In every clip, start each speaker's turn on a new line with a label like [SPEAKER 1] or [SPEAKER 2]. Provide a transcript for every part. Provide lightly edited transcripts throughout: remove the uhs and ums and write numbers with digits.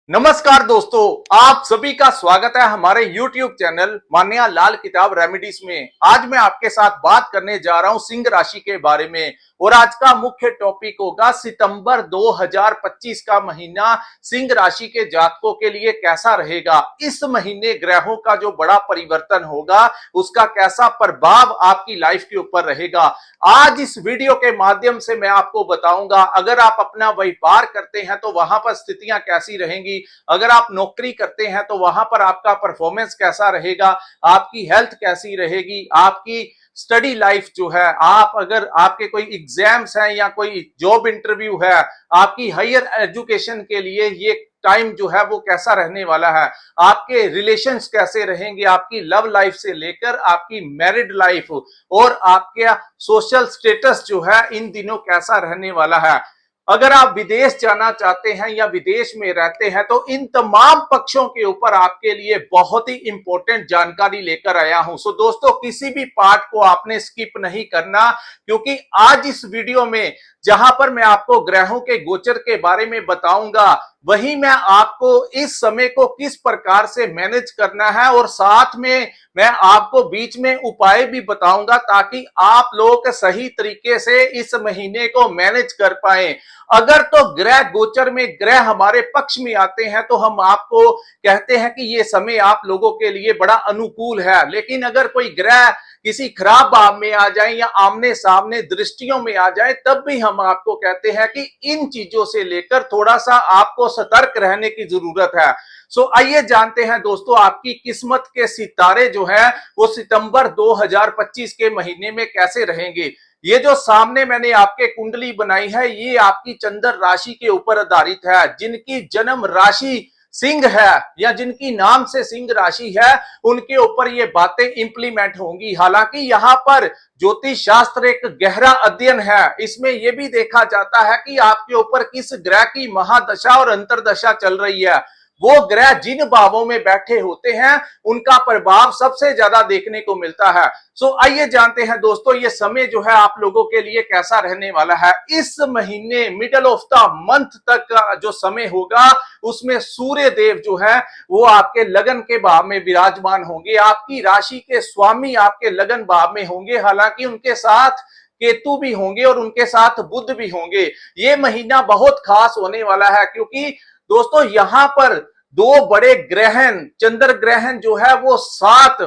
[SPEAKER 1] नमस्कार दोस्तों, आप सभी का स्वागत है हमारे YouTube चैनल मान्या लाल किताब रेमेडीज में। आज मैं आपके साथ बात करने जा रहा हूं सिंह राशि के बारे में और आज का मुख्य टॉपिक होगा सितंबर 2025 का महीना सिंह राशि के जातकों के लिए कैसा रहेगा। इस महीने ग्रहों का जो बड़ा परिवर्तन होगा उसका कैसा प्रभाव आपकी लाइफ के ऊपर रहेगा। आज इस वीडियो के माध्यम से मैं आपको बताऊंगा, अगर आप अपना व्यापार करते हैं तो वहां पर स्थितियां कैसी रहेंगी, अगर आप नौकरी करते हैं तो वहां पर आपका परफॉर्मेंस कैसा रहेगा, आपकी हेल्थ कैसी रहेगी, आपकी स्टडी लाइफ जो है, आप अगर आपके कोई एग्जाम्स हैं या कोई जॉब इंटरव्यू है, आपकी हायर एजुकेशन के लिए ये टाइम जो है वो कैसा रहने वाला है, आपके रिलेशंस कैसे रहेंगे, आपकी लव लाइफ से लेकर आपकी मैरिड लाइफ और आपके सोशल स्टेटस जो है इन दिनों कैसा रहने वाला है। अगर आप विदेश जाना चाहते हैं या विदेश में रहते हैं तो इन तमाम पक्षों के ऊपर आपके लिए बहुत ही इंपॉर्टेंट जानकारी लेकर आया हूं। सो दोस्तों, किसी भी पार्ट को आपने स्किप नहीं करना, क्योंकि आज इस वीडियो में जहां पर मैं आपको ग्रहों के गोचर के बारे में बताऊंगा, वहीं मैं आपको इस समय को किस प्रकार से मैनेज करना है और साथ में मैं आपको बीच में उपाय भी बताऊंगा ताकि आप लोग सही तरीके से इस महीने को मैनेज कर पाए। अगर तो ग्रह गोचर में ग्रह हमारे पक्ष में आते हैं तो हम आपको कहते हैं कि ये समय आप लोगों के लिए बड़ा अनुकूल है, लेकिन अगर कोई ग्रह किसी खराब भाव में आ जाए या आमने सामने दृष्टियों में आ जाए तब भी हम आपको कहते हैं कि इन चीजों से लेकर थोड़ा सा आपको सतर्क रहने की जरूरत है। सो आइए जानते हैं दोस्तों, आपकी किस्मत के सितारे जो है वो सितंबर 2025 के महीने में कैसे रहेंगे। ये जो सामने मैंने आपके कुंडली बनाई है ये आपकी चंद्र राशि के ऊपर आधारित है। जिनकी जन्म राशि सिंह है या जिनकी नाम से सिंह राशि है उनके ऊपर ये बातें इंप्लीमेंट होंगी। हालांकि यहाँ पर ज्योतिष शास्त्र एक गहरा अध्ययन है, इसमें यह भी देखा जाता है कि आपके ऊपर किस ग्रह की महादशा और अंतरदशा चल रही है। वो ग्रह जिन भावों में बैठे होते हैं उनका प्रभाव सबसे ज्यादा देखने को मिलता है। सो आइए जानते हैं दोस्तों, ये समय जो है आप लोगों के लिए कैसा रहने वाला है। इस महीने मिडल ऑफ द मंथ तक का जो समय होगा उसमें सूर्य देव जो है वो आपके लगन के भाव में विराजमान होंगे। आपकी राशि के स्वामी आपके लगन भाव में होंगे, हालांकि उनके साथ केतु भी होंगे और उनके साथ बुध भी होंगे। ये महीना बहुत खास होने वाला है क्योंकि दोस्तों यहां पर दो बड़े ग्रहण, चंद्र ग्रहण जो है वो 7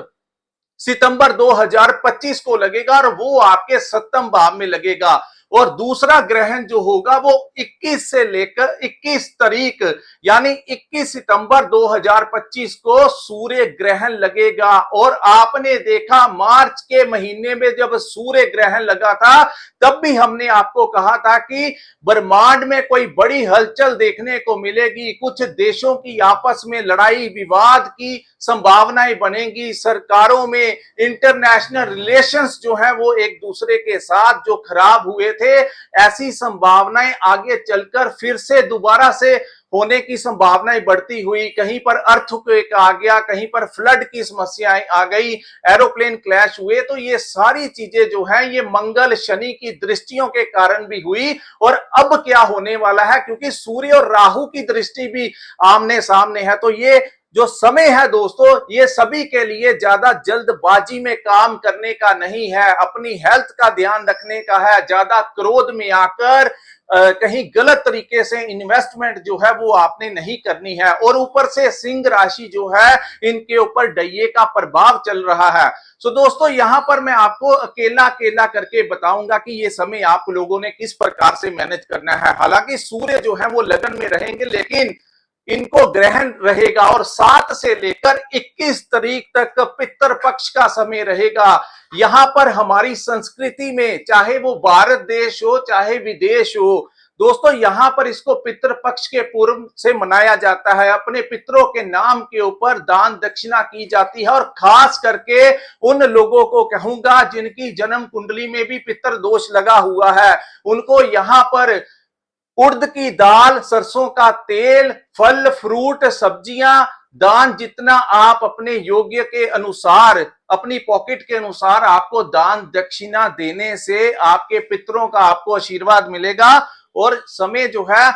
[SPEAKER 1] सितंबर 2025 को लगेगा और वो आपके सप्तम भाव में लगेगा। और दूसरा ग्रहण जो होगा वो 21 से लेकर 21 तारीख यानी 21 सितंबर 2025 को सूर्य ग्रहण लगेगा। और आपने देखा मार्च के महीने में जब सूर्य ग्रहण लगा था तब भी हमने आपको कहा था कि ब्रह्मांड में कोई बड़ी हलचल देखने को मिलेगी, कुछ देशों की आपस में लड़ाई विवाद की संभावनाएं बनेंगी, सरकारों में इंटरनेशनल रिलेशंस जो है वो एक दूसरे के साथ जो खराब हुए थे ऐसी संभावनाएं आगे चलकर फिर से दोबारा से होने की संभावनाएं बढ़ती हुई। कहीं पर अर्थक्वेक आ गया, कहीं पर फ्लड की समस्याएं आ गई, एरोप्लेन क्रैश हुए। तो ये सारी चीजें जो है ये मंगल शनि की दृष्टियों के कारण भी हुई। और अब क्या होने वाला है, क्योंकि सूर्य और राहु की दृष्टि भी आमने सामने है, तो ये जो समय है दोस्तों ये सभी के लिए ज्यादा जल्दबाजी में काम करने का नहीं है, अपनी हेल्थ का ध्यान रखने का है। ज्यादा क्रोध में आकर कहीं गलत तरीके से इन्वेस्टमेंट जो है वो आपने नहीं करनी है। और ऊपर से सिंह राशि जो है इनके ऊपर डैये का प्रभाव चल रहा है। सो दोस्तों यहां पर मैं आपको अकेला अकेला करके बताऊंगा कि ये समय आप लोगों ने किस प्रकार से मैनेज करना है। हालांकि सूर्य जो है वो लगन में रहेंगे लेकिन इनको ग्रहण रहेगा और 7 से लेकर 21 तारीख तक पितृ पक्ष का समय रहेगा। यहां पर हमारी संस्कृति में चाहे वो भारत देश हो चाहे विदेश हो दोस्तों, यहां पर इसको पितृ पक्ष के पूर्व से मनाया जाता है। अपने पितरों के नाम के ऊपर दान दक्षिणा की जाती है और खास करके उन लोगों को कहूंगा जिनकी जन्म कुंडली में भी पितृ दोष लगा हुआ है, उनको यहां पर उड़द की दाल, सरसों का तेल, फल फ्रूट सब्जियां दान जितना आप अपने योग्य के अनुसार अपनी पॉकेट के अनुसार आपको दान दक्षिणा देने से आपके पितरों का आपको आशीर्वाद मिलेगा। और समय जो है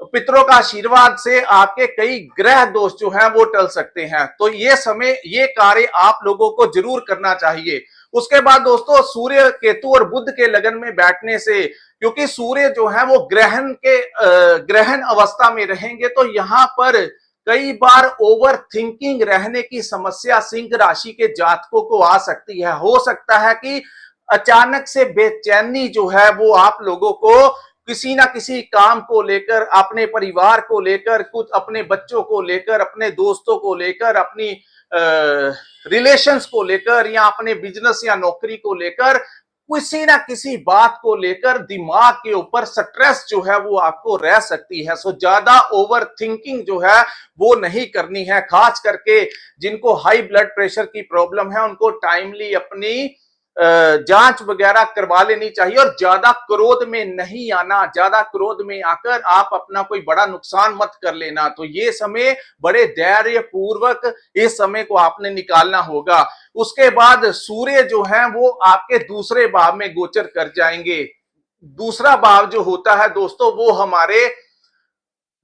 [SPEAKER 1] पितरों का आशीर्वाद से आपके कई ग्रह दोष जो हैं वो टल सकते हैं। तो ये समय, ये कार्य आप लोगों को जरूर करना चाहिए। उसके बाद दोस्तों, सूर्य केतु और बुध के लगन में बैठने से, क्योंकि सूर्य जो है वो ग्रहण अवस्था में रहेंगे, तो यहां पर कई बार ओवर थिंकिंग रहने की समस्या सिंह राशि के जातकों को आ सकती है। हो सकता है कि अचानक से बेचैनी जो है वो आप लोगों को किसी ना किसी काम को लेकर, अपने परिवार को लेकर, कुछ अपने बच्चों को लेकर, अपने दोस्तों को लेकर, अपनी रिलेशंस को लेकर, या अपने बिजनेस या नौकरी को लेकर, किसी ना किसी बात को लेकर दिमाग के ऊपर स्ट्रेस जो है वो आपको रह सकती है। सो ज्यादा ओवर थिंकिंग जो है वो नहीं करनी है। खास करके जिनको हाई ब्लड प्रेशर की प्रॉब्लम है उनको टाइमली अपनी जांच वगैरह करवा लेनी चाहिए, और ज्यादा क्रोध में नहीं आना। ज्यादा क्रोध में आकर आप अपना कोई बड़ा नुकसान मत कर लेना। तो ये समय बड़े धैर्य पूर्वक इस समय को आपने निकालना होगा। उसके बाद सूर्य जो है वो आपके दूसरे भाव में गोचर कर जाएंगे। दूसरा भाव जो होता है दोस्तों वो हमारे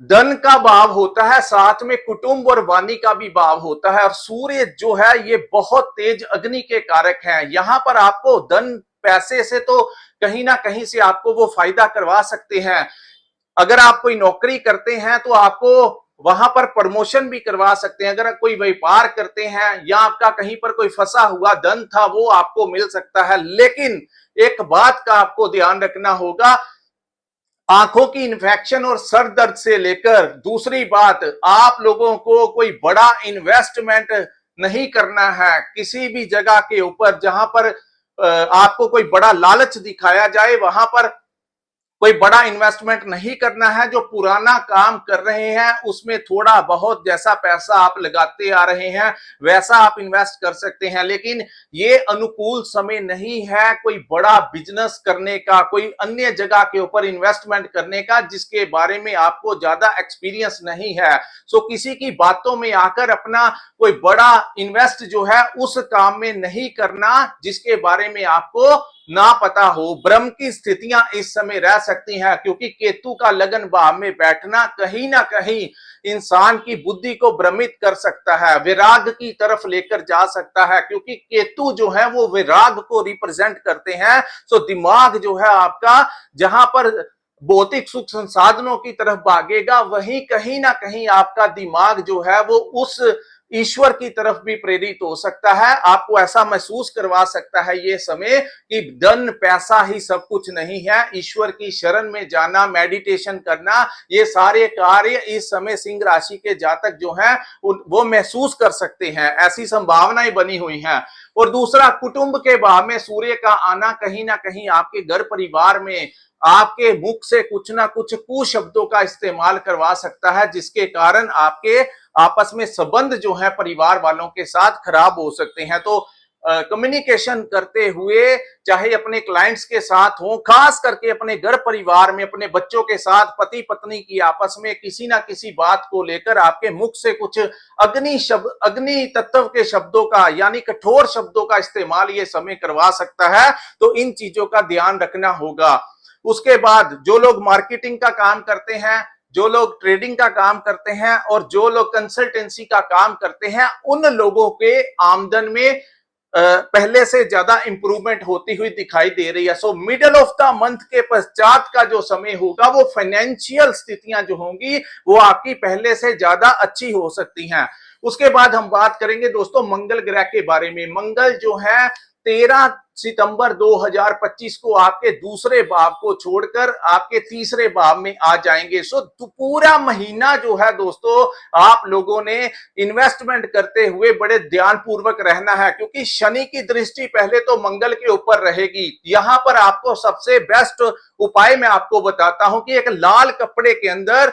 [SPEAKER 1] धन का भाव होता है, साथ में कुटुंब और वाणी का भी भाव होता है। और सूर्य जो है ये बहुत तेज अग्नि के कारक हैं। यहां पर आपको धन पैसे से तो कहीं ना कहीं से आपको वो फायदा करवा सकते हैं। अगर आप कोई नौकरी करते हैं तो आपको वहां पर प्रमोशन भी करवा सकते हैं। अगर कोई व्यापार करते हैं या आपका कहीं पर कोई फंसा हुआ धन था वो आपको मिल सकता है। लेकिन एक बात का आपको ध्यान रखना होगा, आंखों की इन्फेक्शन और सर दर्द से लेकर, दूसरी बात, आप लोगों को कोई बड़ा इन्वेस्टमेंट नहीं करना है किसी भी जगह के ऊपर जहां पर आपको कोई बड़ा लालच दिखाया जाए। वहां पर कोई बड़ा इन्वेस्टमेंट नहीं करना है। जो पुराना काम कर रहे हैं उसमें थोड़ा बहुत जैसा पैसा आप लगाते आ रहे हैं वैसा आप इन्वेस्ट कर सकते हैं। लेकिन ये अनुकूल समय नहीं है कोई बड़ा बिजनेस करने का, कोई अन्य जगह के ऊपर इन्वेस्टमेंट करने का जिसके बारे में आपको ज्यादा एक्सपीरियंस नहीं है। सो किसी की बातों में आकर अपना कोई बड़ा इन्वेस्ट जो है उस काम में नहीं करना जिसके बारे में आपको ना पता हो। भ्रम की स्थितियां इस समय रह सकती हैं, क्योंकि केतु का लगन भाव में बैठना कहीं ना कहीं इंसान की बुद्धि को भ्रमित कर सकता है, विराग की तरफ लेकर जा सकता है, क्योंकि केतु जो है वो विराग को रिप्रेजेंट करते हैं। तो दिमाग जो है आपका जहां पर भौतिक सुख संसाधनों की तरफ भागेगा, वहीं कहीं ना कहीं आपका दिमाग जो है वो उस ईश्वर की तरफ भी प्रेरित हो सकता है। आपको ऐसा महसूस करवा सकता है ये समय कि धन पैसा ही सब कुछ नहीं है। ईश्वर की शरण में जाना, मेडिटेशन करना, ये सारे कार्य इस समय सिंह राशि के जातक जो हैं वो महसूस कर सकते हैं। ऐसी संभावनाएं बनी हुई हैं। और दूसरा, कुटुंब के भाव में सूर्य का आना कहीं ना कहीं आपके घर परिवार में आपके मुख से कुछ ना कुछ कुशब्दों का इस्तेमाल करवा सकता है, जिसके कारण आपके आपस में संबंध जो है परिवार वालों के साथ खराब हो सकते हैं। तो कम्युनिकेशन करते हुए, चाहे अपने क्लाइंट्स के साथ हो, खास करके अपने घर परिवार में अपने बच्चों के साथ, पति पत्नी की आपस में किसी ना किसी बात को लेकर आपके मुख से कुछ अग्नि तत्व के शब्दों का यानी कठोर शब्दों का इस्तेमाल ये समय करवा सकता है। तो इन चीजों का ध्यान रखना होगा। उसके बाद जो लोग मार्केटिंग का काम करते हैं, जो लोग ट्रेडिंग का काम करते हैं और जो लोग कंसल्टेंसी का काम करते हैं, उन लोगों के आमदन में पहले से ज्यादा इंप्रूवमेंट होती हुई दिखाई दे रही है। So middle of the month के पश्चात का जो समय होगा वो फाइनेंशियल स्थितियां जो होंगी वो आपकी पहले से ज्यादा अच्छी हो सकती हैं। उसके बाद हम बात करेंगे दोस्तों मंगल ग्रह के बारे में। मंगल जो है 13 सितंबर 2025 को आपके दूसरे भाव को छोड़कर आपके तीसरे भाव में आ जाएंगे। सो पूरा महीना जो है दोस्तों आप लोगों ने इन्वेस्टमेंट करते हुए बड़े ध्यानपूर्वक रहना है, क्योंकि शनि की दृष्टि पहले तो मंगल के ऊपर रहेगी। यहां पर आपको सबसे बेस्ट उपाय मैं आपको बताता हूं कि एक लाल कपड़े के अंदर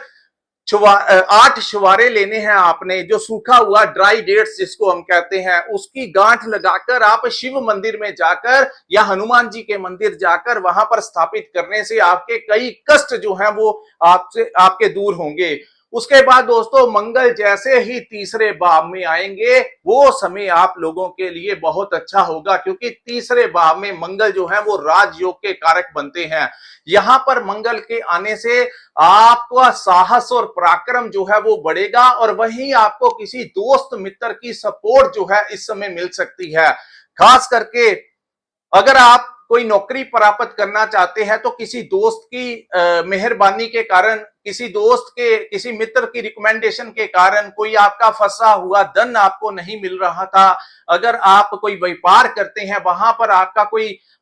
[SPEAKER 1] 8 छुवारे लेने हैं आपने। जो सूखा हुआ ड्राई डेट्स जिसको हम कहते हैं, उसकी गांठ लगाकर आप शिव मंदिर में जाकर या हनुमान जी के मंदिर जाकर वहां पर स्थापित करने से आपके कई कष्ट जो हैं वो आपसे आपके दूर होंगे। उसके बाद दोस्तों मंगल जैसे ही तीसरे भाव में आएंगे वो समय आप लोगों के लिए बहुत अच्छा होगा, क्योंकि तीसरे भाव में मंगल जो है वो राजयोग के कारक बनते हैं। यहां पर मंगल के आने से आपका साहस और पराक्रम जो है वो बढ़ेगा, और वहीं आपको किसी दोस्त मित्र की सपोर्ट जो है इस समय मिल सकती है। खास करके अगर आप कोई नौकरी प्राप्त करना चाहते हैं तो किसी दोस्त की मेहरबानी के कारण, किसी दोस्त के, किसी मित्र की रिकमेंडेशन के कारण कोई आपका फंसा हुआ धन आपको नहीं मिल रहा था, अगर आप कोई व्यापार करते हैं वहां पर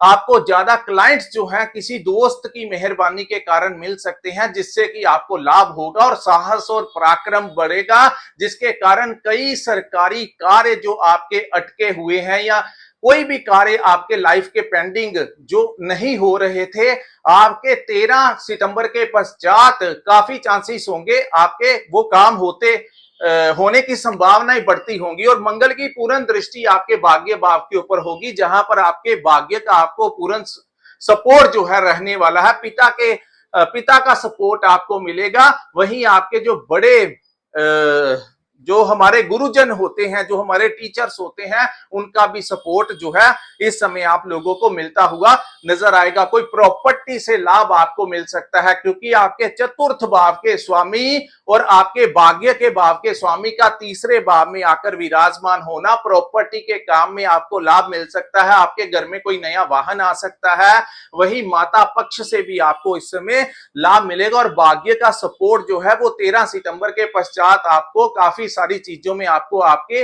[SPEAKER 1] आपको ज्यादा क्लाइंट्स जो है किसी दोस्त की मेहरबानी के कारण मिल सकते हैं, जिससे कि आपको लाभ होगा और साहस और पराक्रम बढ़ेगा, जिसके कारण कई सरकारी कार्य जो आपके अटके हुए हैं या कोई भी कार्य आपके लाइफ के पेंडिंग जो नहीं हो रहे थे, आपके 13 सितंबर के पश्चात काफी चांसेस होंगे आपके वो काम होने की संभावनाएं बढ़ती होंगी। और मंगल की पूर्ण दृष्टि आपके भाग्य भाव के ऊपर होगी, जहां पर आपके भाग्य का आपको पूर्ण सपोर्ट जो है रहने वाला है। पिता का सपोर्ट आपको मिलेगा। वहीं आपके जो बड़े जो हमारे गुरुजन होते हैं, जो हमारे टीचर्स होते हैं, उनका भी सपोर्ट जो है इस समय आप लोगों को मिलता हुआ नजर आएगा। कोई प्रॉपर्टी से लाभ आपको मिल सकता है, क्योंकि आपके चतुर्थ भाव के स्वामी और आपके भाग्य के भाव के स्वामी का तीसरे भाव में आकर विराजमान होना, प्रॉपर्टी के काम में आपको लाभ मिल सकता है। आपके घर में कोई नया वाहन आ सकता है। वही माता पक्ष से भी आपको इस समय लाभ मिलेगा, और भाग्य का सपोर्ट जो है वो 13 सितंबर के पश्चात आपको काफी सारी चीजों में आपको आपके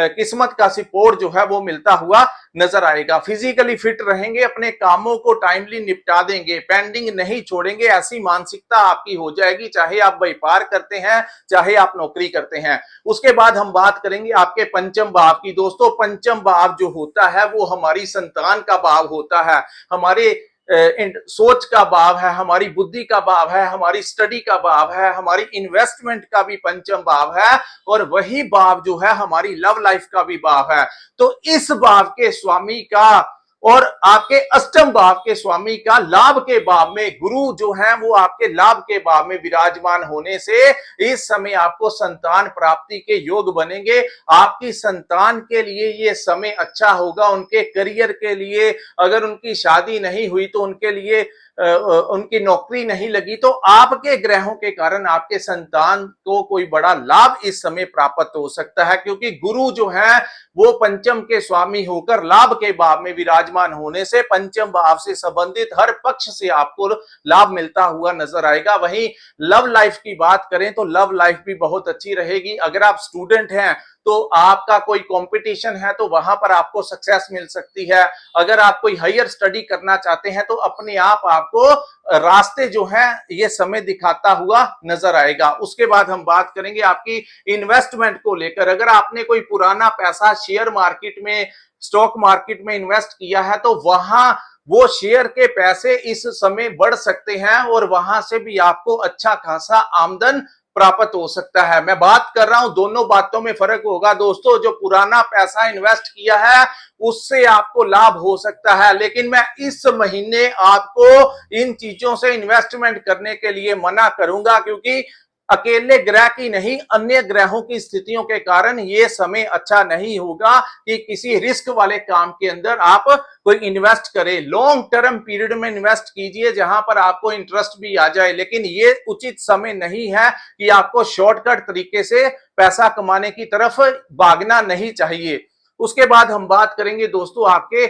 [SPEAKER 1] किस्मत का सपोर्ट जो है वो मिलता हुआ नजर आएगा। फिजिकली फिट रहेंगे, अपने कामों को टाइमली निपटा देंगे, पेंडिंग नहीं छोड़ेंगे, ऐसी मानसिकता आपकी हो जाएगी, चाहे आप व्यापार करते हैं चाहे आप नौकरी करते हैं। उसके बाद हम बात करेंगे आपके पंचम भाव की। दोस्तों पंचम भाव जो होता है वो हमारी संतान का भाव होता है, हमारे सोच का भाव है, हमारी बुद्धि का भाव है, हमारी स्टडी का भाव है, हमारी इन्वेस्टमेंट का भी पंचम भाव है, और वही भाव जो है हमारी लव लाइफ का भी भाव है। तो इस भाव के स्वामी का और आपके अष्टम भाव के स्वामी का लाभ के भाव में, गुरु जो है वो आपके लाभ के भाव में विराजमान होने से इस समय आपको संतान प्राप्ति के योग बनेंगे। आपकी संतान के लिए ये समय अच्छा होगा, उनके करियर के लिए, अगर उनकी शादी नहीं हुई तो उनके लिए उनकी नौकरी नहीं लगी, तो आपके ग्रहों के कारण आपके संतान को कोई बड़ा लाभ इस समय प्राप्त हो सकता है, क्योंकि गुरु जो है वो पंचम के स्वामी होकर लाभ के भाव में विराजमान होने से पंचम भाव से संबंधित हर पक्ष से आपको लाभ मिलता हुआ नजर आएगा। वहीं लव लाइफ की बात करें तो लव लाइफ भी बहुत अच्छी रहेगी। अगर आप स्टूडेंट हैं तो आपका कोई कंपटीशन है तो वहां पर आपको सक्सेस मिल सकती है। अगर आप कोई हायर स्टडी करना चाहते हैं तो अपने आप आपको रास्ते जो है ये समय दिखाता हुआ नजर आएगा। उसके बाद हम बात करेंगे आपकी इन्वेस्टमेंट को लेकर। अगर आपने कोई पुराना पैसा शेयर मार्केट में, स्टॉक मार्केट में इन्वेस्ट किया है तो वहां वो शेयर के पैसे इस समय बढ़ सकते हैं और वहां से भी आपको अच्छा खासा आमदन प्राप्त हो सकता है। मैं बात कर रहा हूं, दोनों बातों में फर्क होगा दोस्तों। जो पुराना पैसा इन्वेस्ट किया है उससे आपको लाभ हो सकता है, लेकिन मैं इस महीने आपको इन चीजों से इन्वेस्टमेंट करने के लिए मना करूंगा, क्योंकि अकेले ग्रह की नहीं, अन्य ग्रहों की स्थितियों के कारण ये समय अच्छा नहीं होगा कि किसी रिस्क वाले काम के अंदर आप कोई इन्वेस्ट करें। लॉन्ग टर्म पीरियड में इन्वेस्ट कीजिए जहां पर आपको इंटरेस्ट भी आ जाए, लेकिन ये उचित समय नहीं है कि आपको शॉर्टकट तरीके से पैसा कमाने की तरफ भागना नहीं चाहिए। उसके बाद हम बात करेंगे दोस्तों आपके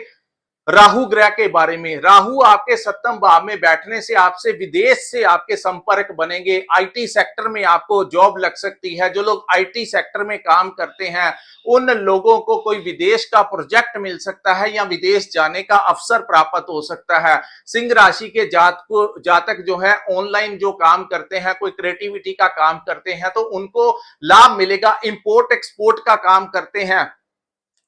[SPEAKER 1] राहु ग्रह के बारे में। राहु आपके सप्तम भाव में बैठने से आपसे विदेश से आपके संपर्क बनेंगे। आईटी सेक्टर में आपको जॉब लग सकती है। जो लोग आईटी सेक्टर में काम करते हैं उन लोगों को कोई विदेश का प्रोजेक्ट मिल सकता है या विदेश जाने का अवसर प्राप्त हो सकता है। सिंह राशि के जातक जो है ऑनलाइन जो काम करते हैं, कोई क्रिएटिविटी का काम करते हैं तो उनको लाभ मिलेगा। इंपोर्ट एक्सपोर्ट का काम करते हैं,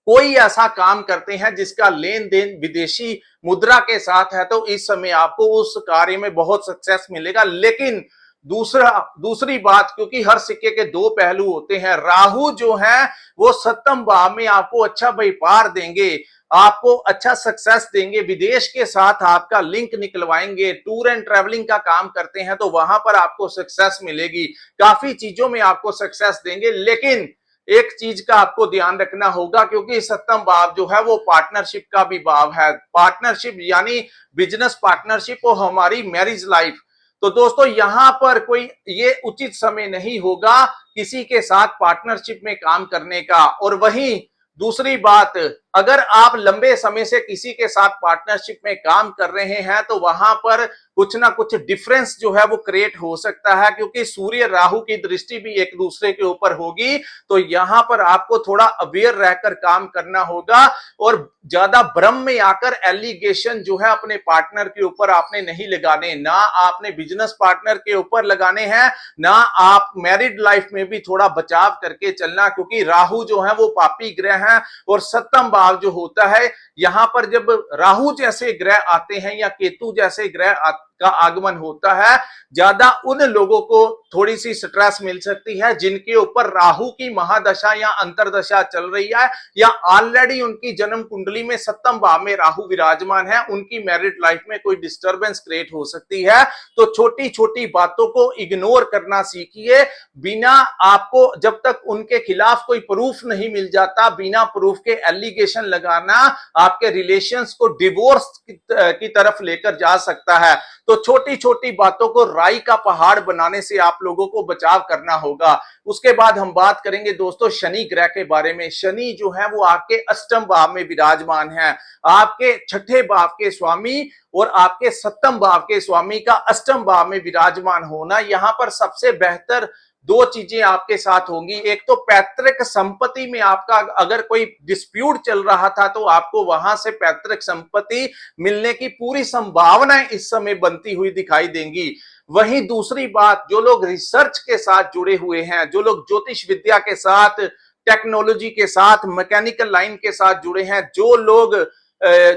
[SPEAKER 1] कोई ऐसा काम करते हैं जिसका लेन देन विदेशी मुद्रा के साथ है, तो इस समय आपको उस कार्य में बहुत सक्सेस मिलेगा। लेकिन दूसरी बात, क्योंकि हर सिक्के के दो पहलू होते हैं, राहु जो है वो सप्तम भाव में आपको अच्छा व्यापार देंगे, आपको अच्छा सक्सेस देंगे, विदेश के साथ आपका लिंक निकलवाएंगे, टूर एंड ट्रैवलिंग का काम करते हैं तो वहां पर आपको सक्सेस मिलेगी, काफी चीजों में आपको सक्सेस देंगे। लेकिन एक चीज का आपको ध्यान रखना होगा, क्योंकि सप्तम भाव जो है वो पार्टनरशिप का भी भाव है, पार्टनरशिप यानी बिजनेस पार्टनरशिप और हमारी मैरिज लाइफ। तो दोस्तों यहां पर कोई ये उचित समय नहीं होगा किसी के साथ पार्टनरशिप में काम करने का। और वहीं दूसरी बात, अगर आप लंबे समय से किसी के साथ पार्टनरशिप में काम कर रहे हैं तो वहां पर कुछ ना कुछ डिफरेंस जो है वो क्रिएट हो सकता है, क्योंकि सूर्य राहु की दृष्टि भी एक दूसरे के ऊपर होगी। तो यहां पर आपको थोड़ा अवेयर रहकर काम करना होगा और ज्यादा भ्रम में आकर एलिगेशन जो है अपने पार्टनर के ऊपर आपने नहीं लगाने, ना आपने बिजनेस पार्टनर के ऊपर लगाने हैं, ना आप मैरिड लाइफ में भी थोड़ा बचाव करके चलना, क्योंकि राहु जो है वो पापी ग्रह है। और सप्तम भाव जो होता है, यहां पर जब राहु जैसे ग्रह आते हैं या केतु जैसे ग्रह का आगमन होता है, ज्यादा उन लोगों को थोड़ी सी स्ट्रेस मिल सकती है जिनके ऊपर राहु की महादशा या अंतरदशा चल रही है, या ऑलरेडी उनकी जन्म कुंडली में सप्तम भाव में राहु विराजमान है, उनकी मैरिड लाइफ में कोई डिस्टरबेंस क्रिएट हो सकती है। तो छोटी छोटी बातों को इग्नोर करना सीखिए, बिना आपको जब तक उनके खिलाफ कोई प्रूफ नहीं मिल जाता, बिना प्रूफ के एलिगेशन लगाना आपके रिलेशंस को डिवोर्स की तरफ लेकर जा सकता है। तो छोटी छोटी बातों को राई का पहाड़ बनाने से आप लोगों को बचाव करना होगा। उसके बाद हम बात करेंगे दोस्तों शनि ग्रह के बारे में। शनि जो है वो आपके अष्टम भाव में विराजमान है, आपके छठे भाव के स्वामी और आपके सप्तम भाव के स्वामी का अष्टम भाव में विराजमान होना, यहां पर सबसे बेहतर दो चीजें आपके साथ होंगी। एक तो पैतृक संपत्ति में आपका अगर कोई डिस्प्यूट चल रहा था तो आपको वहां से पैतृक संपत्ति मिलने की पूरी संभावनाएं इस समय बनती हुई दिखाई देंगी। वहीं दूसरी बात, जो लोग रिसर्च के साथ जुड़े हुए हैं, जो लोग ज्योतिष विद्या के साथ, टेक्नोलॉजी के साथ, मैकेनिकल लाइन के साथ जुड़े हैं, जो लोग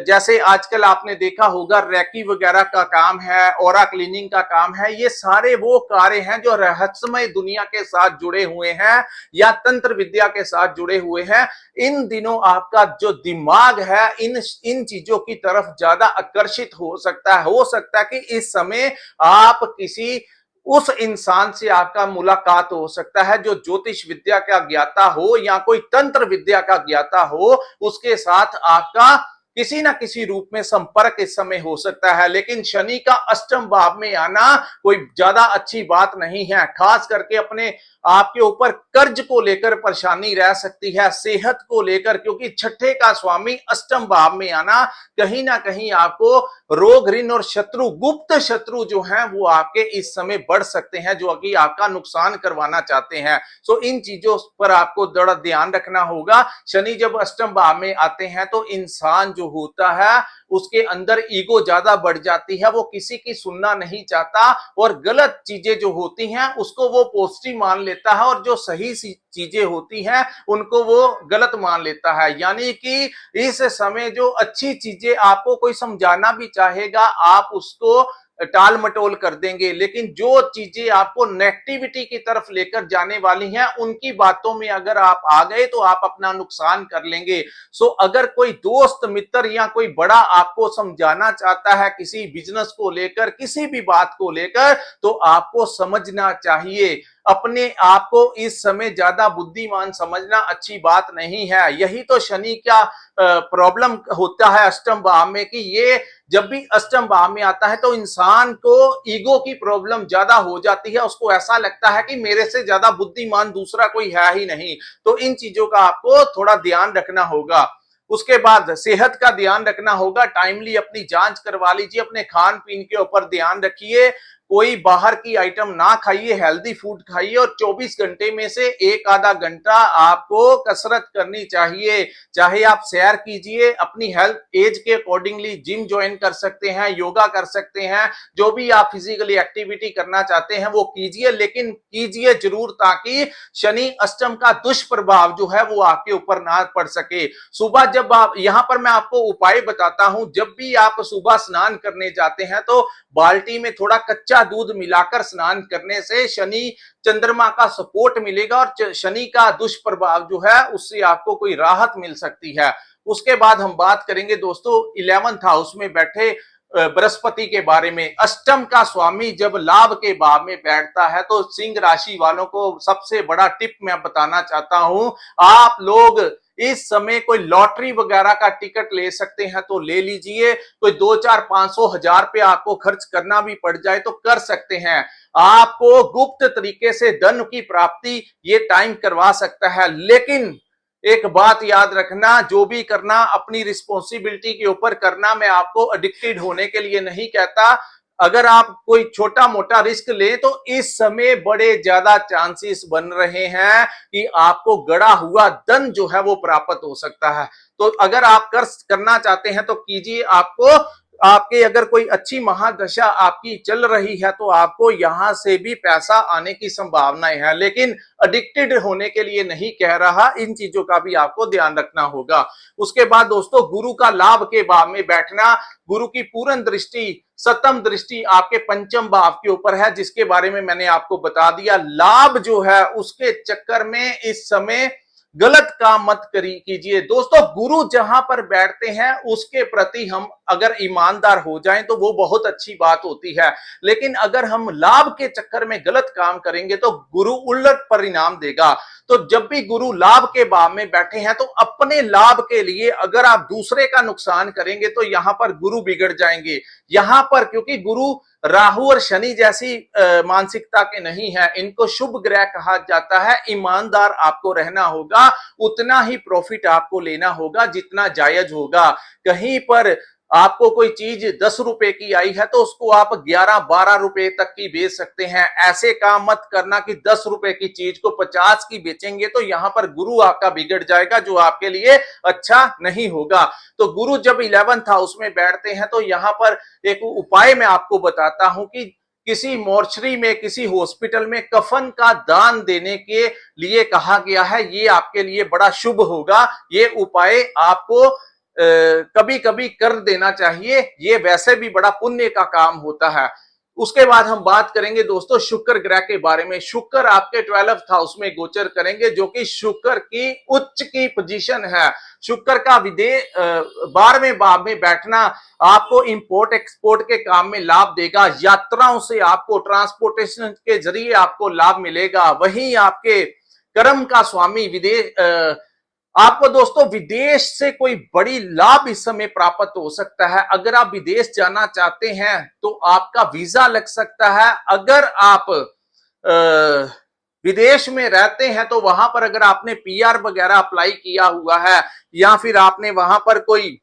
[SPEAKER 1] जैसे आजकल आपने देखा होगा रैकी वगैरह का काम है, ऑरा क्लीनिंग का काम है, ये सारे वो कार्य हैं जो रहस्यमय दुनिया के साथ जुड़े हुए हैं या तंत्र विद्या के साथ जुड़े हुए हैं। इन दिनों आपका जो दिमाग है इन चीजों की तरफ ज्यादा आकर्षित हो सकता है कि इस समय आप किसी उस इंसान से आपका मुलाकात हो सकता है जो ज्योतिष विद्या का ज्ञाता हो या कोई तंत्र विद्या का ज्ञाता हो, उसके साथ आपका किसी ना किसी रूप में संपर्क इस समय हो सकता है। लेकिन शनि का अष्टम भाव में आना कोई ज्यादा अच्छी बात नहीं है, खास करके अपने आपके ऊपर कर्ज को लेकर परेशानी रह सकती है, सेहत को लेकर, क्योंकि छठे का स्वामी अष्टम भाव में आना कहीं ना कहीं आपको रोग ऋण और शत्रु, गुप्त शत्रु जो हैं वो आपके इस समय बढ़ सकते हैं, जो कि आपका नुकसान करवाना चाहते हैं। सो इन चीजों पर आपको थोड़ा ध्यान रखना होगा। शनि जब अष्टम भाव में आते हैं तो इंसान जो होता है उसके अंदर ईगो ज्यादा बढ़ जाती है, वो किसी की सुनना नहीं चाहता और गलत चीजें जो होती हैं उसको वो पॉजिटिव मान लेता है और जो सही चीजें होती हैं उनको वो गलत मान लेता है। यानी कि इस समय जो अच्छी चीजें आपको कोई समझाना भी चाहेगा आप उसको टाल मटोल कर देंगे, लेकिन जो चीजें आपको नेगेटिविटी की तरफ लेकर जाने वाली हैं उनकी बातों में अगर आप आ गए तो आप अपना नुकसान कर लेंगे। सो अगर कोई दोस्त मित्र या कोई बड़ा आपको समझाना चाहता है किसी बिजनेस को लेकर, किसी भी बात को लेकर, तो आपको समझना चाहिए। अपने आप को इस समय ज्यादा बुद्धिमान समझना अच्छी बात नहीं है। यही तो शनि का प्रॉब्लम होता है अष्टम भाव में, कि ये जब भी अष्टम भाव में आता है तो इंसान को ईगो की प्रॉब्लम ज्यादा हो जाती है, उसको ऐसा लगता है कि मेरे से ज्यादा बुद्धिमान दूसरा कोई है ही नहीं। तो इन चीजों का आपको थोड़ा ध्यान रखना होगा। उसके बाद सेहत का ध्यान रखना होगा, टाइमली अपनी जांच करवा लीजिए, अपने खान पीन के ऊपर ध्यान रखिए, कोई बाहर की आइटम ना खाइए, हेल्दी फूड खाइए और 24 घंटे में से एक आधा घंटा आपको कसरत करनी चाहिए। चाहे आप सैर कीजिए, अपनी हेल्थ एज के अकॉर्डिंगली जिम ज्वाइन कर सकते हैं, योगा कर सकते हैं, जो भी आप फिजिकली एक्टिविटी करना चाहते हैं वो कीजिए, लेकिन कीजिए जरूर ताकि शनि अष्टम का दुष्प्रभाव जो है वो आपके ऊपर ना पड़ सके। सुबह जब आप, यहां पर मैं आपको उपाय बताता हूं, जब भी आप सुबह स्नान करने जाते हैं तो बाल्टी में थोड़ा कच्चा दूध मिलाकर स्नान करने से शनि चंद्रमा का सपोर्ट मिलेगा और शनि का दुष्प्रभाव जो है उससे आपको कोई राहत मिल सकती है। उसके बाद हम बात करेंगे दोस्तों 11th हाउस में बैठे बृहस्पति के बारे में। अष्टम का स्वामी जब लाभ के भाव में बैठता है तो सिंह राशि वालों को सबसे बड़ा टिप मैं बताना चाहता हूं, आप लोग इस समय कोई लॉटरी वगैरह का टिकट ले सकते हैं तो ले लीजिए। कोई 2-4-500-1000 रुपए आपको खर्च करना भी पड़ जाए तो कर सकते हैं। आपको गुप्त तरीके से धन की प्राप्ति ये टाइम करवा सकता है। लेकिन एक बात याद रखना, जो भी करना अपनी रिस्पॉन्सिबिलिटी के ऊपर करना। मैं आपको एडिक्टेड होने के लिए नहीं कहता। अगर आप कोई छोटा मोटा रिस्क लें तो इस समय बड़े ज्यादा चांसेस बन रहे हैं कि आपको गड़ा हुआ धन जो है वो प्राप्त हो सकता है। तो अगर आप करना चाहते हैं तो कीजिए। आपको आपके अगर कोई अच्छी महादशा आपकी चल रही है तो आपको यहां से भी पैसा आने की संभावनाएं हैं, लेकिन एडिक्टेड होने के लिए नहीं कह रहा। इन चीजों का भी आपको ध्यान रखना होगा। उसके बाद दोस्तों गुरु का लाभ के भाव में बैठना, गुरु की पूर्ण दृष्टि सप्तम दृष्टि आपके पंचम भाव के ऊपर है, जिसके बारे में मैंने आपको बता दिया। लाभ जो है उसके चक्कर में इस समय गलत काम मत कीजिए दोस्तों। गुरु जहां पर बैठते हैं उसके प्रति हम अगर ईमानदार हो जाएं तो वो बहुत अच्छी बात होती है, लेकिन अगर हम लाभ के चक्कर में गलत काम करेंगे तो गुरु उलट परिणाम देगा। तो जब भी गुरु लाभ के भाव में बैठे हैं तो अपने लाभ के लिए अगर आप दूसरे का नुकसान करेंगे तो यहां पर गुरु बिगड़ जाएंगे। यहां पर क्योंकि गुरु राहु और शनि जैसी मानसिकता के नहीं है, इनको शुभ ग्रह कहा जाता है। ईमानदार आपको रहना होगा, उतना ही प्रॉफिट आपको लेना होगा जितना जायज होगा। कहीं पर आपको कोई चीज 10 रुपए की आई है तो उसको आप 11-12 रुपए तक की बेच सकते हैं। ऐसे काम मत करना कि 10 रुपए की चीज को 50 की बेचेंगे तो यहां पर गुरु आपका बिगड़ जाएगा, जो आपके लिए अच्छा नहीं होगा। तो गुरु जब 11th हाउस में बैठते हैं तो यहां पर एक उपाय मैं आपको बताता हूं कि किसी मोर्चरी में, किसी हॉस्पिटल में कफन का दान देने के लिए कहा गया है। ये आपके लिए बड़ा शुभ होगा। ये उपाय आपको कभी कभी कर देना चाहिए, ये वैसे भी बड़ा पुण्य का काम होता है। उसके बाद हम बात करेंगे दोस्तों शुक्र ग्रह के बारे में। शुक्र आपके 12th हाउस में गोचर करेंगे, जो कि शुक्र की उच्च की पोजीशन है। शुक्र का विदेश 12वें भाव में बैठना आपको इंपोर्ट एक्सपोर्ट के काम में लाभ देगा। यात्राओं से आपको ट्रांसपोर्टेशन के जरिए आपको लाभ मिलेगा। वहीं आपके कर्म का स्वामी विदेश आपको दोस्तों विदेश से कोई बड़ी लाभ इस समय प्राप्त हो सकता है। अगर आप विदेश जाना चाहते हैं तो आपका वीजा लग सकता है। अगर आप विदेश में रहते हैं तो वहां पर अगर आपने पीआर वगैरह अप्लाई किया हुआ है या फिर आपने वहां पर कोई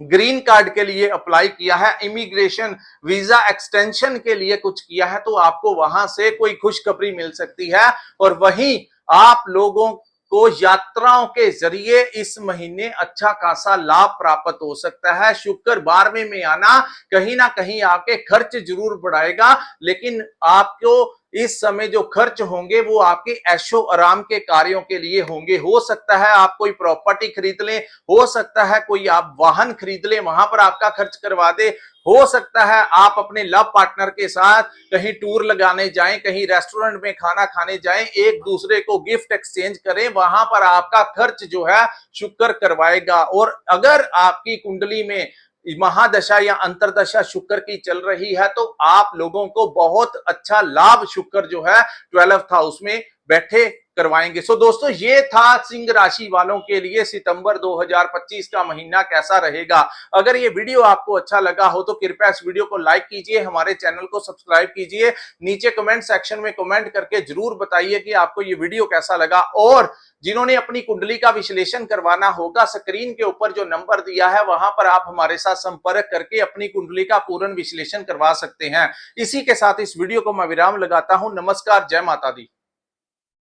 [SPEAKER 1] ग्रीन कार्ड के लिए अप्लाई किया है, इमिग्रेशन वीजा एक्सटेंशन के लिए कुछ किया है, तो आपको वहां से कोई खुशखबरी मिल सकती है। और वहीं आप लोगों को यात्राओं के जरिए इस महीने अच्छा खासा लाभ प्राप्त हो सकता है। शुक्र 12वें में आना कहीं ना कहीं आपके खर्च जरूर बढ़ाएगा, लेकिन आपको इस समय जो खर्च होंगे वो आपके ऐशो आराम के कार्यों के लिए होंगे। हो सकता है आप कोई प्रॉपर्टी खरीद लें, हो सकता है कोई आप वाहन खरीद लें, वहां पर आपका खर्च करवा दे। हो सकता है आप अपने लव पार्टनर के साथ कहीं टूर लगाने जाएं, कहीं रेस्टोरेंट में खाना खाने जाएं, एक दूसरे को गिफ्ट एक्सचेंज करें, वहां पर आपका खर्च जो है शुक्र करवाएगा। और अगर आपकी कुंडली में महादशा या अंतरदशा शुक्र की चल रही है तो आप लोगों को बहुत अच्छा लाभ शुक्र जो है 12th हाउस में बैठे करवाएंगे। सो दोस्तों ये था सिंह राशि वालों के लिए सितंबर 2025 का महीना कैसा रहेगा। अगर ये वीडियो आपको अच्छा लगा हो तो कृपया इस वीडियो को लाइक कीजिए, हमारे चैनल को सब्सक्राइब कीजिए, नीचे कमेंट सेक्शन में कमेंट करके जरूर बताइए कि आपको ये वीडियो कैसा लगा। और जिन्होंने अपनी कुंडली का विश्लेषण करवाना होगा, स्क्रीन के ऊपर जो नंबर दिया है वहां पर आप हमारे साथ संपर्क करके अपनी कुंडली का पूर्ण विश्लेषण करवा सकते हैं। इसी के साथ इस वीडियो को मैं विराम लगाता हूं। नमस्कार, जय माता दी।